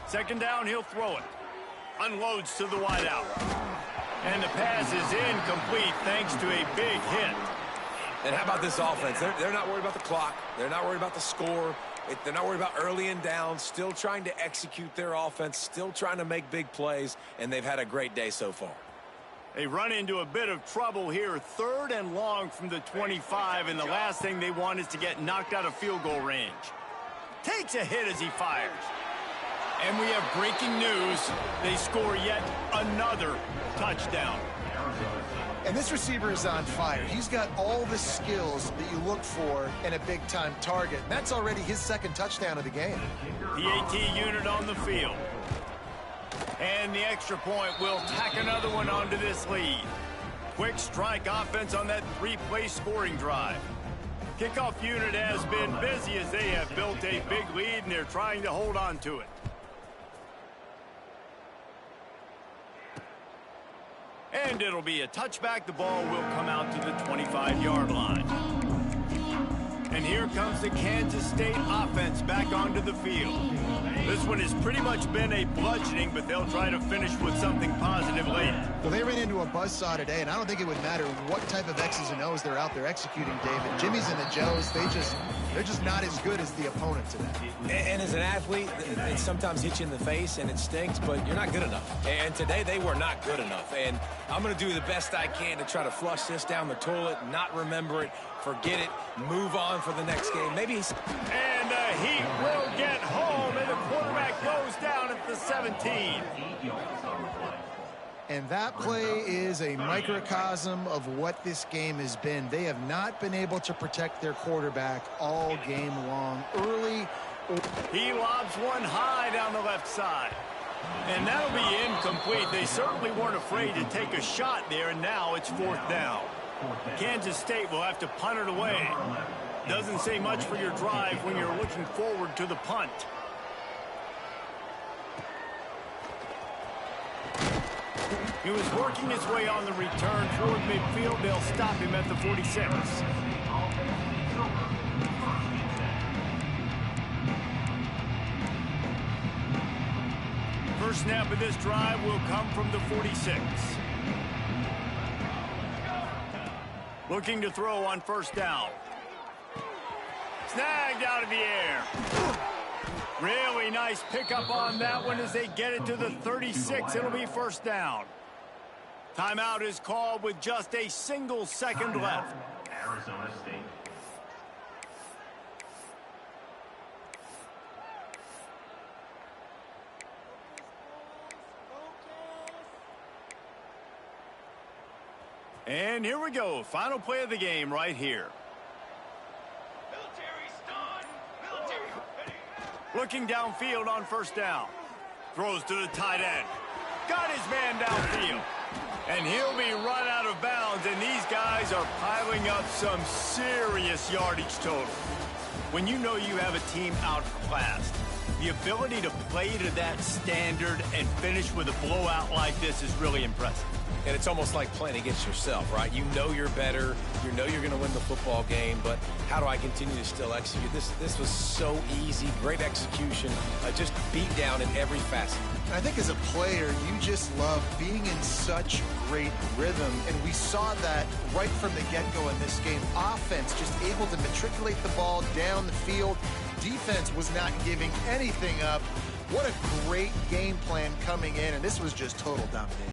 [SPEAKER 1] Second down, he'll throw it. Unloads to the wideout. And the pass is incomplete thanks to a big hit.
[SPEAKER 2] And how about this offense? They're not worried about the clock. They're not worried about the score. They're not worried about early and down. Still trying to execute their offense. Still trying to make big plays. And they've had a great day so far.
[SPEAKER 1] They run into a bit of trouble here. Third and long from the 25. And the last thing they want is to get knocked out of field goal range. Takes a hit as he fires. And we have breaking news. They score yet another touchdown.
[SPEAKER 3] And this receiver is on fire. He's got all the skills that you look for in a big-time target. That's already his second touchdown of the game.
[SPEAKER 1] The AT unit on the field. And the extra point will tack another one onto this lead. Quick strike offense on that three-play scoring drive. Kickoff unit has been busy as they have built a big lead, and they're trying to hold on to it. And it'll be a touchback. The ball will come out to the 25-yard line. And here comes the Kansas State offense back onto the field. This one has pretty much been a bludgeoning, but they'll try to finish with something positive late.
[SPEAKER 3] Well, they ran into a buzzsaw today, and I don't think it would matter what type of X's and O's they're out there executing, David. Jimmy's and the Joes, they're just not as good as the opponent today.
[SPEAKER 2] And as an athlete, it sometimes hits you in the face and it stinks, but you're not good enough. And today they were not good enough. And I'm going to do the best I can to try to flush this down the toilet, not remember it, forget it, move on for the next game. Maybe he's...
[SPEAKER 1] And the Heat will get home, and the quarterback goes down at the 17.
[SPEAKER 3] And that play is a microcosm of what this game has been. They have not been able to protect their quarterback all game long. Early.
[SPEAKER 1] He lobs one high down the left side. And that'll be incomplete. They certainly weren't afraid to take a shot there, and now it's fourth down. Kansas State will have to punt it away. Doesn't say much for your drive when you're looking forward to the punt. He was working his way on the return toward midfield. They'll stop him at the 46. First snap of this drive will come from the 46. Looking to throw on first down. Snagged out of the air. Really nice pickup on that one as they get it to the 36. It'll be first down. Timeout is called with just a single second left.
[SPEAKER 6] Arizona State.
[SPEAKER 1] And here we go. Final play of the game right here. Looking downfield on first down. Throws to the tight end. Got his man downfield. And he'll be run out of bounds, and these guys are piling up some serious yardage total. When you know you have a team outclassed, the ability to play to that standard and finish with a blowout like this is really impressive.
[SPEAKER 2] And it's almost like playing against yourself, right? You know you're better. You know you're going to win the football game, but how do I continue to still execute? This was so easy. Great execution. Just beat down in every facet.
[SPEAKER 3] And I think as a player, you just love being in such great rhythm. And we saw that right from the get-go in this game. Offense just able to matriculate the ball down the field. Defense was not giving anything up. What a great game plan coming in, and this was just total domination.